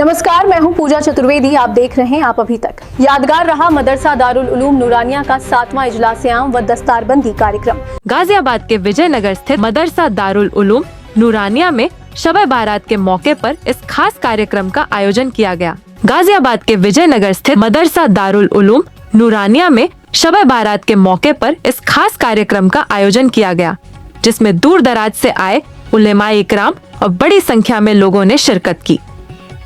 नमस्कार, मैं हूं पूजा चतुर्वेदी। आप देख रहे हैं आप अभी तक। यादगार रहा मदरसा दारुल उलूम नूरानिया का 7वां इजलास आम व दस्तारबंदी कार्यक्रम। गाजियाबाद के विजयनगर स्थित मदरसा दारुल उलूम नूरानिया में शब-ए बारात के मौके पर इस खास कार्यक्रम का आयोजन किया गया। गाजियाबाद के विजयनगर स्थित मदरसा दारुल उलूम नूरानिया में शब-ए बारात के मौके पर इस खास कार्यक्रम का आयोजन किया गया, जिसमें दूर दराज से आए उलेमाए इकराम और बड़ी संख्या में लोगों ने शिरकत की।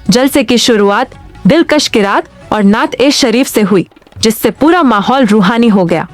जलसे की शुरुआत दिलकश किरात और नात ए शरीफ से हुई, जिससे पूरा माहौल रूहानी हो गया।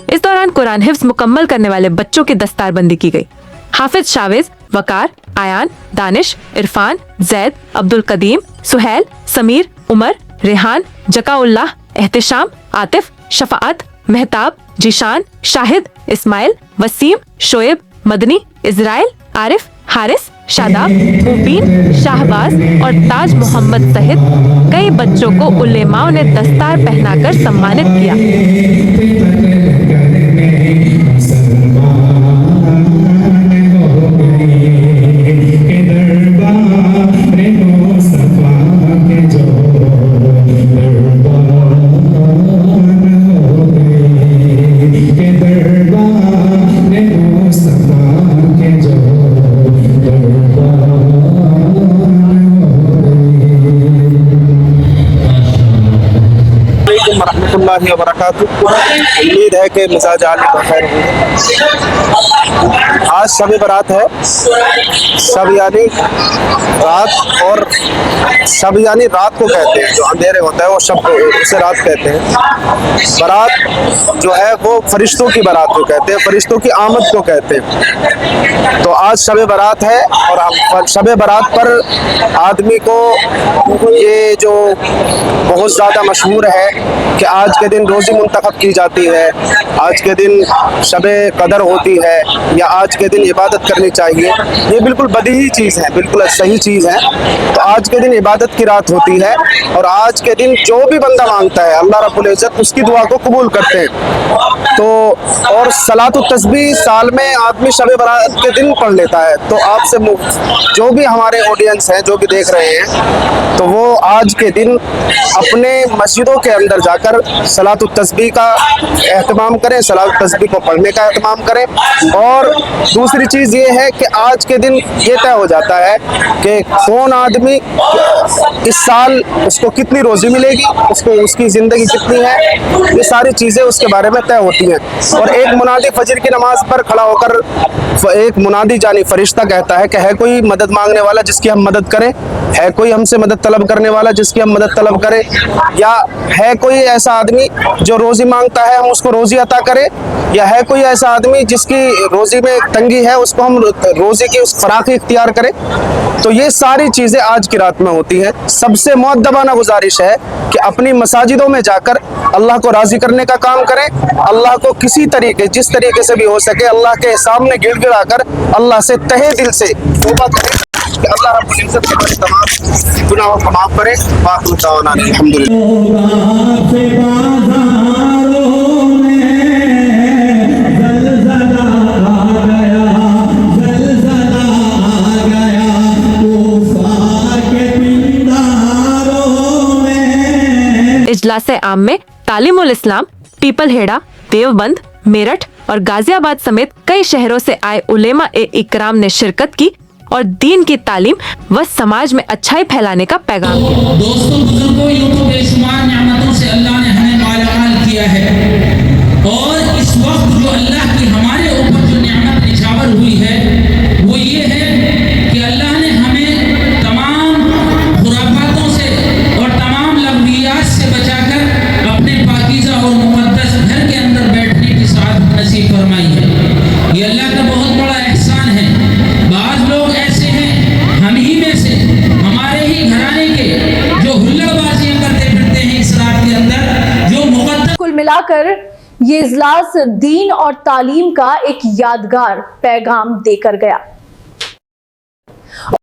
इस दौरान कुरान हिफ्ज मुकम्मल करने वाले बच्चों की दस्तारबंदी की गई। हाफिज शावेज, वकार, आयान, दानिश, इरफान, जैद, अब्दुल कदीम, सुहैल, समीर, उमर, रेहान, जकाउल्लाह, एहतिशाम, आतिफ, शफाअत, मेहताब, जीशान, शाहिद, इस्माइल, वसीम, शोएब, मदनी, इजराइल, आरिफ, हारिस, शादाब, मुबीन, शाहबाज और ताज मोहम्मद सहित कई बच्चों को उलेमाओं ने दस्तार पहनाकर सम्मानित किया। रहमतुल्लाहि व बरकातुहू। उम्मीद है कि मिजाज आने का खैर होगा। आज शब बारात है। शब यानी रात, और शब यानी रात को कहते हैं, जो अंधेरे होता है वो शब को, उसे रात कहते हैं। बारात जो है वो फरिश्तों की बारात को कहते हैं, फरिश्तों की आमद को कहते हैं। तो आज शब बारात है और शब बारात पर आदमी को ये जो बहुत ज़्यादा मशहूर है कि आज के दिन रोज़ी मुंतखब की जाती है, आज के दिन शब कदर होती है, या आज के दिन इबादत करनी चाहिए, ये बिल्कुल बदीही चीज़ है, बिल्कुल सही चीज़ है। तो आज के दिन इबादत की रात होती है और आज के दिन जो भी बंदा मांगता है अल्लाह रब्बुल इज़्ज़त उसकी दुआ को कबूल करते हैं। तो और सलात व तस्बीह साल में आदमी शब बारात के दिन पढ़ लेता है। तो आपसे जो भी हमारे ऑडियंस हैं, जो भी देख रहे हैं, तो वो आज के दिन अपने मस्जिदों के अंदर जाकर सलात व तस्बीह का एहतमाम करें, सलात व तस्बीह को पढ़ने का एहतमाम करें। और दूसरी चीज़ ये है कि आज के दिन ये तय हो जाता है कि कौन आदमी इस साल उसको कितनी रोज़ी मिलेगी, उसको उसकी ज़िंदगी कितनी है, ये सारी चीज़ें उसके बारे में तय होती हैं। और एक मुनादी फजर की नमाज पर खड़ा होकर एक मुनादी जानी फरिश्ता कहता है कि है कोई मदद मांगने वाला जिसकी हम मदद करें, है कोई हमसे मदद तलब करने वाला जिसकी हम मदद तलब करें, या है कोई ऐसा आदमी जो रोज़ी मांगता है हम उसको रोज़ी अता करें, या है कोई ऐसा आदमी जिसकी रोज़ी में तंगी है उसको हम रोज़ी की उस फराखी इख्तियार करें। तो ये सारी चीज़ें आज की रात में होती हैं। सबसे मुअद्दबाना गुजारिश है कि अपनी मसाजिदों में जाकर अल्लाह को राज़ी करने का काम करें। अल्लाह को किसी तरीके, जिस तरीके से भी हो सके, अल्लाह के सामने गिड़गिड़ा कर अल्लाह से तहे दिल से तौबा करें कि अल्लाह रब्बुल इज़्ज़त हमारे तमाम गुनाहों को माफ़ करे। बाक़ी दावाना इजलासे आम में तालीमुल इस्लाम, पीपल हेड़ा, देवबंद, मेरठ और गाजियाबाद समेत कई शहरों से आए उलेमा ए इकराम ने शिरकत की और दीन की तालीम व समाज में अच्छाई फैलाने का पैगाम दिया। दोस्तों बुजुर्गों, यूं तो बेशुमार नेमतों से अल्लाह ने हमें मालामाल किया है, और इस वक्त जो अल्लाह की हमारे ऊपर जो नेमत निछावर हुई है वो ये है कि अल्लाह ने हमें तमाम खुराफातों से और तमाम लग़वियात से बचाकर अपने पाकीज़ा और मुक़द्दस घर के अंदर बैठने की साथ नसीब फरमाई है। ये अल्लाह का बहुत बड़ा एहसान है। बाज़ मिलाकर ये इजलास दीन और तालीम का एक यादगार पैगाम देकर गया।